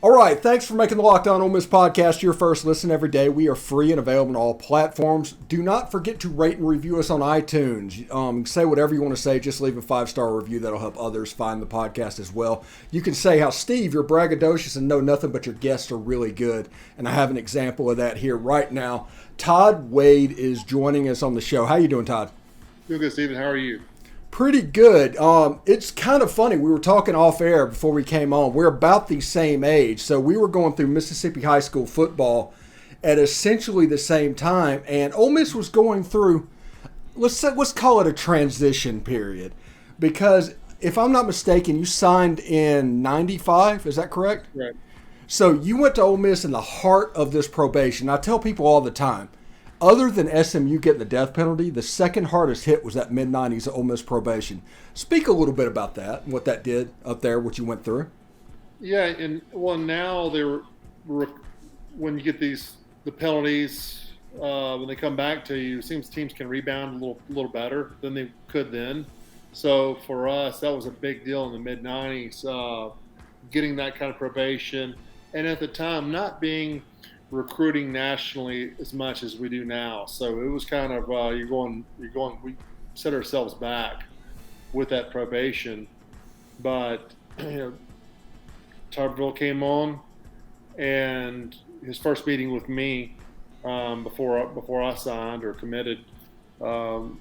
All right, thanks for making the Locked On Ole Miss podcast your first listen every day. We are free and available on all platforms. Do not forget to rate and review us on iTunes. Say whatever you want to say. Just leave a 5-star review. That'll help others find the podcast as well. You can say how, Steve, you're braggadocious and know nothing but your guests are really good. And I have an example of that here right now. Todd Wade is joining us on the show. How you doing, Todd? Doing good, Steven. How are you? Pretty good. It's kind of funny. We were talking off air before we came on. We're about the same age. So we were going through Mississippi high school football at essentially the same time. And Ole Miss was going through, let's call it a transition period. Because if I'm not mistaken, you signed in 95. Is that correct? Right. So you went to Ole Miss in the heart of this probation. I tell people all the time, other than SMU getting the death penalty, the second hardest hit was that mid-90s Ole Miss probation. Speak a little bit about that and what that did up there, what you went through. Yeah, and now when you get the penalties when they come back to you, it seems teams can rebound a little better than they could then. So for us, that was a big deal in the mid-90s, getting that kind of probation, and at the time not being recruiting nationally as much as we do now. So it was kind of we set ourselves back with that probation. But Tuberville came on, and his first meeting with me before I signed or committed, kind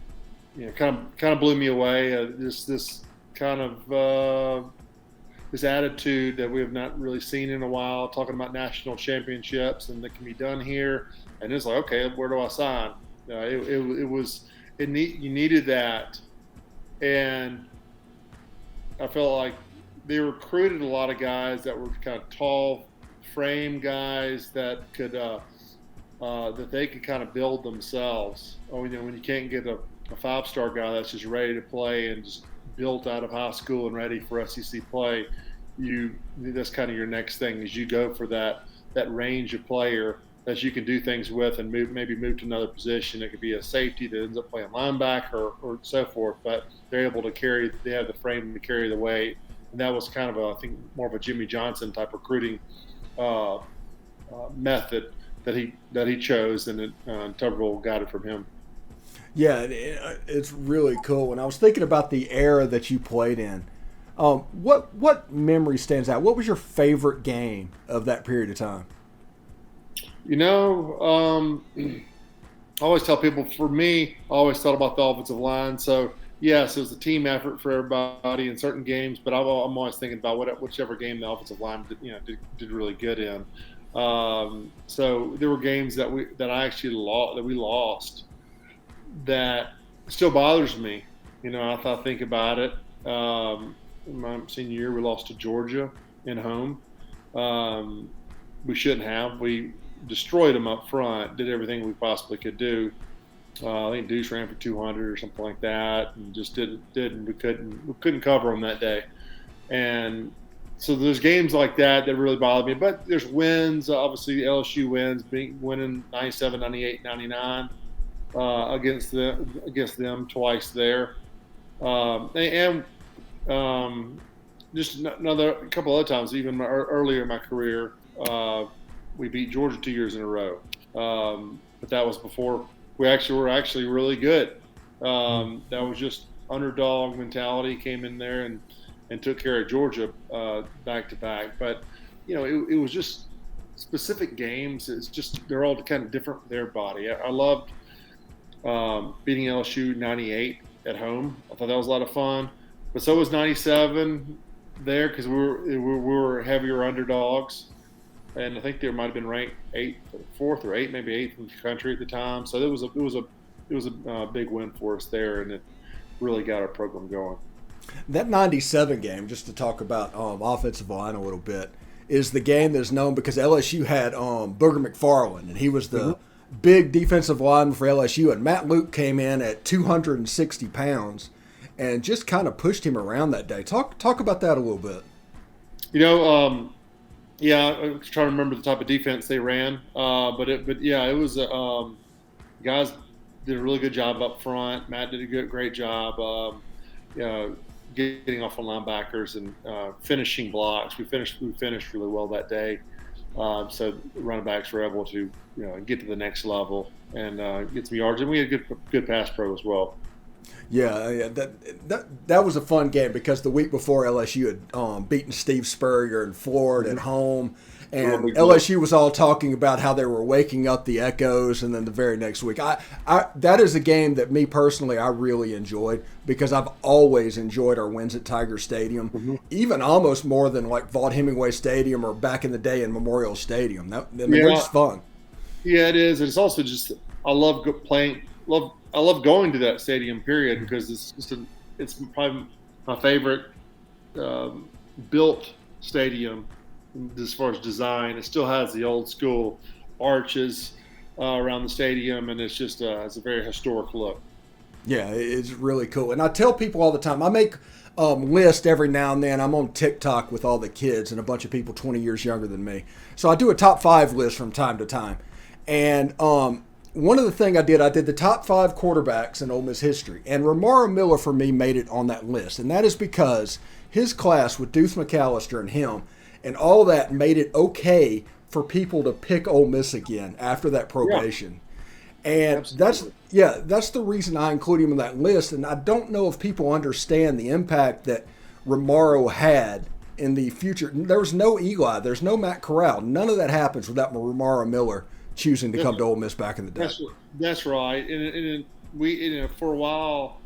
of blew me away. This kind of this attitude that we have not really seen in a while, talking about national championships and that can be done here. And it's like, okay, where do I sign? You needed that. And I felt like they recruited a lot of guys that were kind of tall frame guys that could, that they could kind of build themselves. When you can't get a 5-star guy that's just ready to play and just built out of high school and ready for SEC play, that's kind of your next thing is you go for that range of player that you can do things with and maybe move to another position. It could be a safety that ends up playing linebacker or so forth, but they're able to they have the frame to carry the weight. And that was kind of I think more of a Jimmy Johnson type recruiting method that he chose, and Tuberville got it from him. Yeah, it's really cool. And I was thinking about the era that you played in. What memory stands out? What was your favorite game of that period of time? I always tell people, for me, I always thought about the offensive line. So, yes, it was a team effort for everybody in certain games, but I'm always thinking about whichever game the offensive line did really good in. So there were games that we lost that still bothers me. I think about it. My senior year, we lost to Georgia in home. We shouldn't have. We destroyed them up front, did everything we possibly could do. I think Deuce ran for 200 or something like that, and just didn't. We couldn't cover them that day. And so there's games like that really bother me. But there's wins. Obviously, the LSU wins, winning 97, 98, 99. Against them twice there, and just a couple other times. Even earlier in my career, we beat Georgia 2 years in a row, but that was before we were actually really good. That was just underdog mentality. Came in there and took care of Georgia back to back. But it was just specific games. It's just they're all kind of different with their body. I loved beating LSU 98 at home. I thought that was a lot of fun. But so was 97 there because we were heavier underdogs. And I think they might have been ranked 4th or 8th, maybe 8th in the country at the time. So it was a big win for us there, and it really got our program going. That 97 game, just to talk about offensive line a little bit, is the game that is known because LSU had Booger McFarland, and he was the big defensive lineman for LSU, and Matt Luke came in at 260 pounds and just kind of pushed him around that day. Talk about that a little bit. Yeah, I'm trying to remember the type of defense they ran, but it was guys did a really good job up front. Matt did a great job. getting off on linebackers and finishing blocks. We finished really well that day. So running backs were able to get to the next level and get some yards, and we had a good pass pro as well. Yeah, that was a fun game because the week before LSU had beaten Steve Spurrier in Florida at home, and LSU was all talking about how they were waking up the echoes, and then the very next week, that is a game that me personally I really enjoyed because I've always enjoyed our wins at Tiger Stadium, even almost more than like Vaught Hemingway Stadium or back in the day in Memorial Stadium. They're just fun. Yeah, it is. And it's also just I love going to that stadium period because it's probably my favorite built stadium as far as design. It still has the old school arches around the stadium, and it's a very historic look. Yeah, it's really cool. And I tell people all the time, I make lists every now and then. I'm on TikTok with all the kids and a bunch of people 20 years younger than me. So I do a top 5 list from time to time. And one of the things I did the top 5 quarterbacks in Ole Miss history. And Romaro Miller, for me, made it on that list. And that is because his class with Deuce McAllister and him and all that made it okay for people to pick Ole Miss again after that probation. Yeah. And that's the reason I include him in that list. And I don't know if people understand the impact that Romaro had in the future. There was no Eli. There's no Matt Corral. None of that happens without Romaro Miller choosing to come to Ole Miss back in the day. That's right. And we for a while,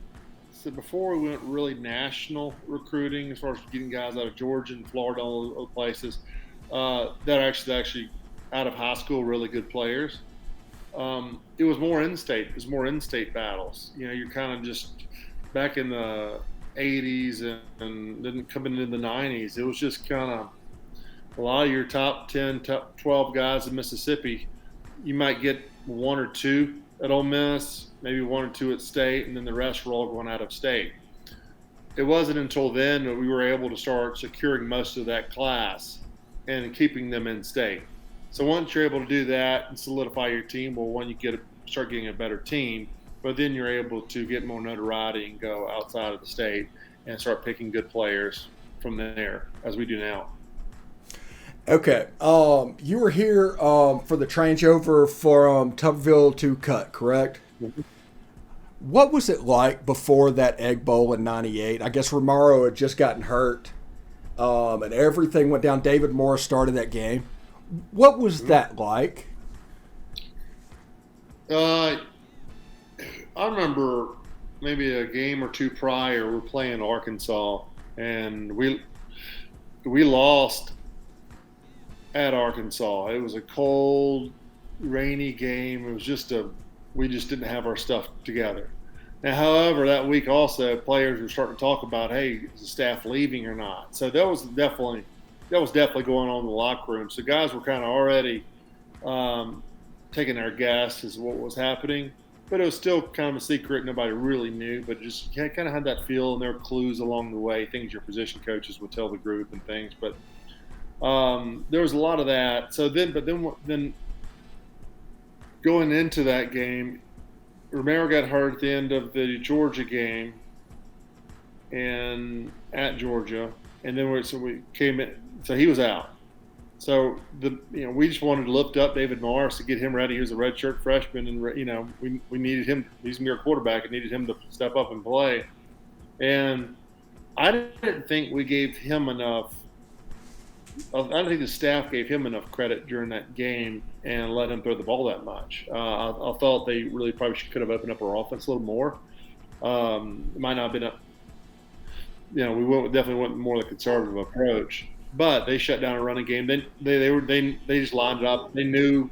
so before we went really national recruiting as far as getting guys out of Georgia and Florida, all those places, that actually out of high school, really good players. It was more in-state. It was more in-state battles. You're kind of just back in the 80s and then coming into the 90s. It was just kind of a lot of your top 10, top 12 guys in Mississippi. You might get 1 or 2 at Ole Miss, maybe 1 or 2 at State, and then the rest were all going out of State. It wasn't until then that we were able to start securing most of that class and keeping them in State. So once you're able to do that and solidify your team, well, one, you start getting a better team, but then you're able to get more notoriety and go outside of the state and start picking good players from there, as we do now. Okay. You were here for the changeover from Tuberville to Cut, correct? Mm-hmm. What was it like before that Egg Bowl in '98? I guess Romaro had just gotten hurt, and everything went down. David Morris started that game. What was that like? I remember maybe a game or 2 prior, we're playing Arkansas, and we lost at Arkansas. It was a cold, rainy game. It was we just didn't have our stuff together. Now, however, that week also players were starting to talk about, hey, is the staff leaving or not? So that was definitely going on in the locker room. So guys were kind of already taking their guess as what was happening, but it was still kind of a secret. Nobody really knew, but just kind of had that feel, and there were clues along the way, things your position coaches would tell the group and things. But there was a lot of that. So then going into that game, Romero got hurt at the end of the Georgia game and at Georgia, and then we came in. So he was out. So we just wanted to lift up David Morris to get him ready. He was a redshirt freshman, and we needed him. He's gonna be our quarterback, and needed him to step up and play. And I didn't think we gave him enough. I don't think the staff gave him enough credit during that game and let him throw the ball that much. I thought they really probably could have opened up our offense a little more. It might not have been we definitely went more the conservative approach. But they shut down a running game. Then they just lined it up. They knew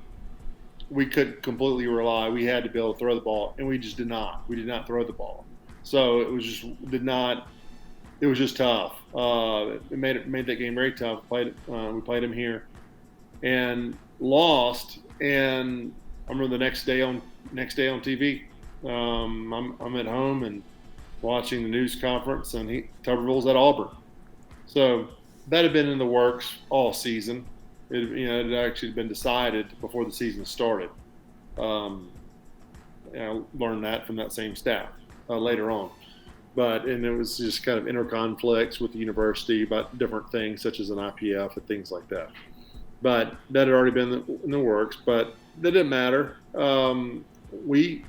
we couldn't completely rely. We had to be able to throw the ball, and we just did not. We did not throw the ball. So it was just tough. It made that game very tough. We played them here, and lost. And I remember the next day on TV, I'm at home and watching the news conference, and Tuberville's at Auburn. So that had been in the works all season. It had actually been decided before the season started. I learned that from that same staff later on. and it was just kind of inner conflicts with the university about different things such as an IPF and things like that. But that had already been in the works, but that didn't matter. We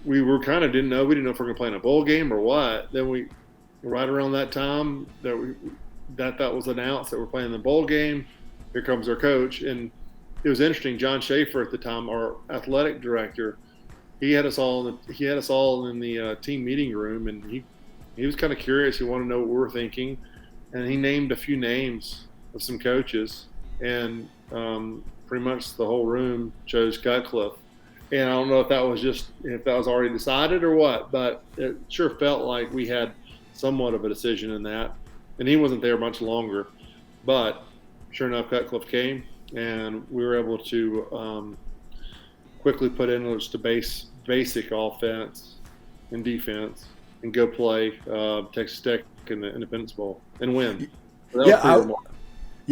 were kind of didn't know if we were going to play in a bowl game or what. Then right around that time that was announced that we're playing the bowl game. Here comes our coach, and it was interesting. John Schaefer at the time, our athletic director, he had us all in the team meeting room, and he was kind of curious. He wanted to know what we were thinking, and he named a few names of some coaches, and pretty much the whole room chose Cutcliffe. And I don't know if that was already decided or what, but it sure felt like we had somewhat of a decision in that. And he wasn't there much longer, but sure enough, Cutcliffe came, and we were able to quickly put in just a basic offense and defense and go play Texas Tech in the Independence Bowl and win. So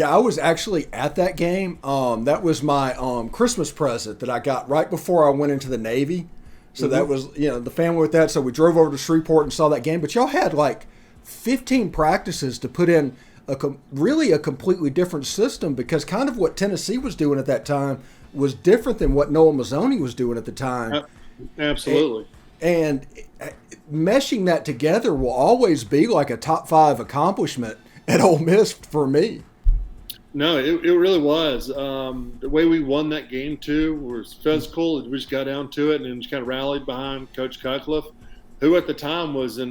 I was actually at that game. That was my Christmas present that I got right before I went into the Navy. So that was, the family with that. So we drove over to Shreveport and saw that game. But y'all had like 15 practices to put in really a completely different system, because kind of what Tennessee was doing at that time was different than what Noah Mazzoni was doing at the time. Absolutely. And meshing that together will always be like a top 5 accomplishment at Ole Miss for me. No, it really was. The way we won that game, too, was physical. We just got down to it and then just kind of rallied behind Coach Cutcliffe, who at the time was in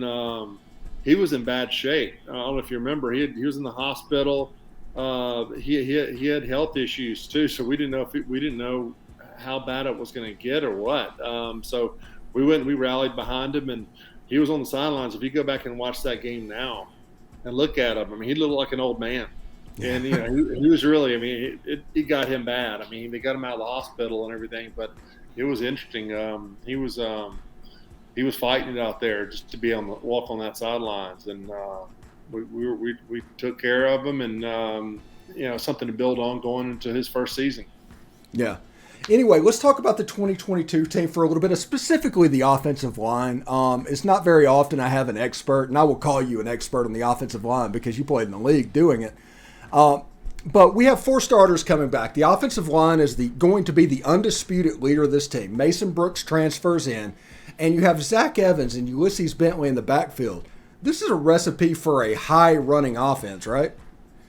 bad shape. I don't know if you remember. He was in the hospital. He had health issues, too, so we didn't know how bad it was going to get or what. So we rallied behind him, and he was on the sidelines. If you go back and watch that game now and look at him, I mean, he looked like an old man. And, he was really, I mean, it got him bad. I mean, they got him out of the hospital and everything, but it was interesting. He was fighting it out there just to be walk on that sidelines. And we took care of him, and, something to build on going into his first season. Yeah. Anyway, let's talk about the 2022 team for a little bit, specifically the offensive line. It's not very often I have an expert, and I will call you an expert on the offensive line because you played in the league doing it. But we have 4 starters coming back. The offensive line is going to be the undisputed leader of this team. Mason Brooks transfers in, and you have Zach Evans and Ulysses Bentley in the backfield. This is a recipe for a high-running offense, right?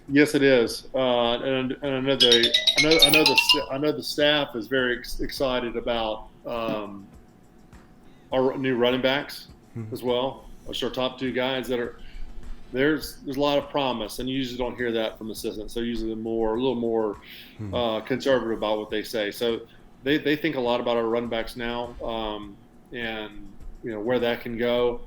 Yes, it is. And I know the staff is very excited about our new running backs as well. It's our top 2 guys that are. There's a lot of promise, and you usually don't hear that from assistants. They're usually a little more conservative about what they say. So they think a lot about our running backs now, and where that can go.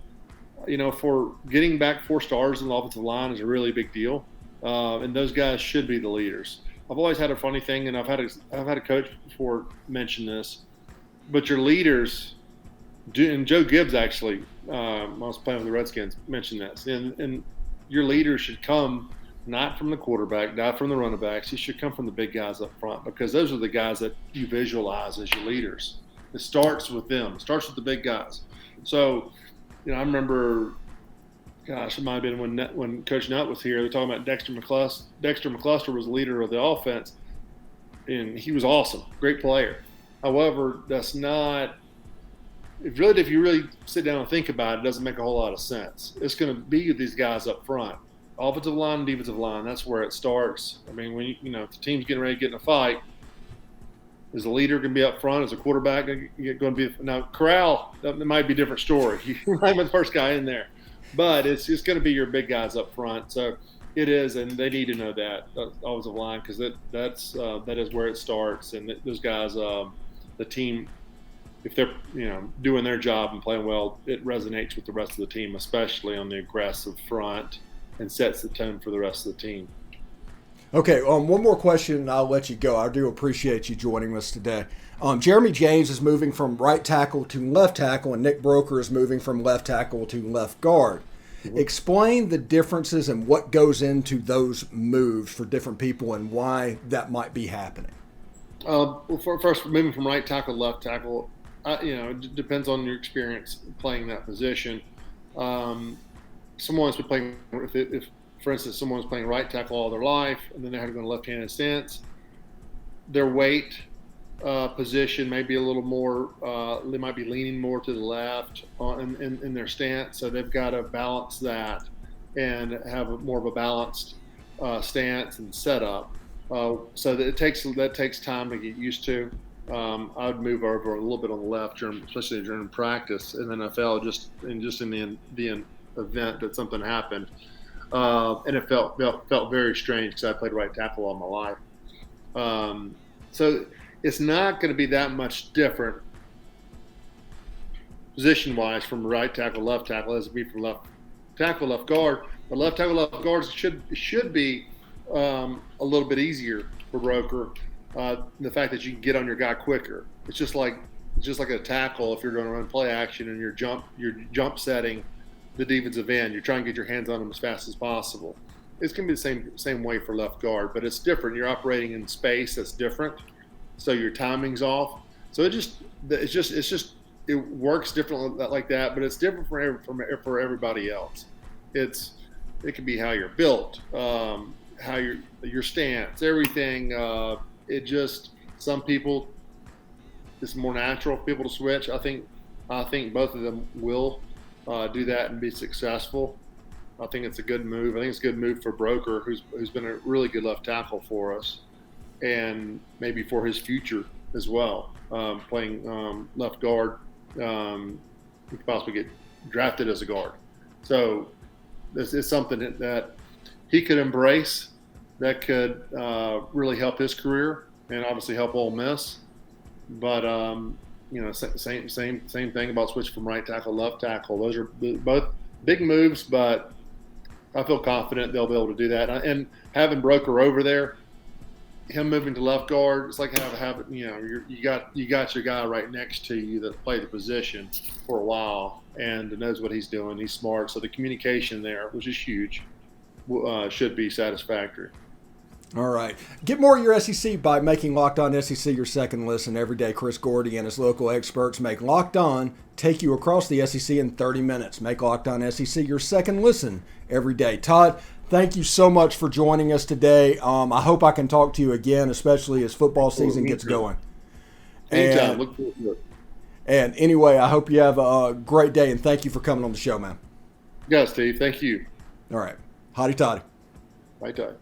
For getting back 4 stars in the offensive line is a really big deal, and those guys should be the leaders. I've always had a funny thing, and I've had a coach before mention this, but your leaders. And Joe Gibbs actually, I was playing with the Redskins, mentioned this. And your leaders should come not from the quarterback, not from the running backs. You should come from the big guys up front, because those are the guys that you visualize as your leaders. It starts with them. It starts with the big guys. So, I remember, gosh, it might have been when Coach Nutt was here. They're talking about Dexter McCluster. Dexter McCluster was the leader of the offense, and he was awesome, great player. However, that's not – if you really sit down and think about it, it doesn't make a whole lot of sense. It's going to be these guys up front, offensive line and defensive line. That's where it starts. I mean, when if the team's getting ready to get in a fight, is the leader going to be up front? Is the quarterback going to be now? Corral, that might be a different story. He might be the first guy in there, but it's just going to be your big guys up front. So it is, and they need to know that offensive line, because that is where it starts. And those guys, the team. If they're doing their job and playing well, it resonates with the rest of the team, especially on the aggressive front, and sets the tone for the rest of the team. Okay, one more question, and I'll let you go. I do appreciate you joining us today. Jeremy James is moving from right tackle to left tackle, and Nick Broker is moving from left tackle to left guard. Mm-hmm. Explain the differences and what goes into those moves for different people and why that might be happening. Well, first, moving from right tackle to left tackle, it depends on your experience playing that position. Someone's been playing, if for instance, someone's playing right tackle all their life, and then they have to go to left-handed stance, their weight position may be a little more, they might be leaning more to the left in their stance, so they've got to balance that and have more of a balanced stance and setup. So that takes time to get used to. I would move over a little bit on the left, especially during practice in the NFL, just in the event that something happened, and it felt very strange because I played right tackle all my life. So it's not going to be that much different position-wise from right tackle, left tackle as it be from left tackle, left guard. But left tackle, left guards should be a little bit easier for Broker. The fact that you can get on your guy quicker. It's just like a tackle. If you're going to run play action and you're jump setting the defensive end, you're trying to get your hands on them as fast as possible. It's going to be the same way for left guard, but it's different. You're operating in space that's different, so your timing's off. So it works differently like that, but it's different for everybody else. It can be how you're built, how your stance, everything. Some people, it's more natural for people to switch. I think both of them will do that and be successful. I think it's a good move. I think it's a good move for Broker, who's been a really good left tackle for us, and maybe for his future as well. Playing left guard, he could possibly get drafted as a guard. So this is something that he could embrace. That could really help his career and obviously help Ole Miss. But same thing about switching from right tackle to left tackle. Those are both big moves, but I feel confident they'll be able to do that. And having Broker over there, him moving to left guard, it's like you got your guy right next to you that played the position for a while and knows what he's doing. He's smart, so the communication there, which is huge, should be satisfactory. All right. Get more of your SEC by making Locked On SEC your second listen every day. Chris Gordy and his local experts make Locked On take you across the SEC in 30 minutes. Make Locked On SEC your second listen every day. Todd, thank you so much for joining us today. I hope I can talk to you again, especially as football season gets going. Anytime. Look forward to it. And anyway, I hope you have a great day, and thank you for coming on the show, man. Yeah, Steve. Thank you. All right. Hotty toddy. Bye, Todd.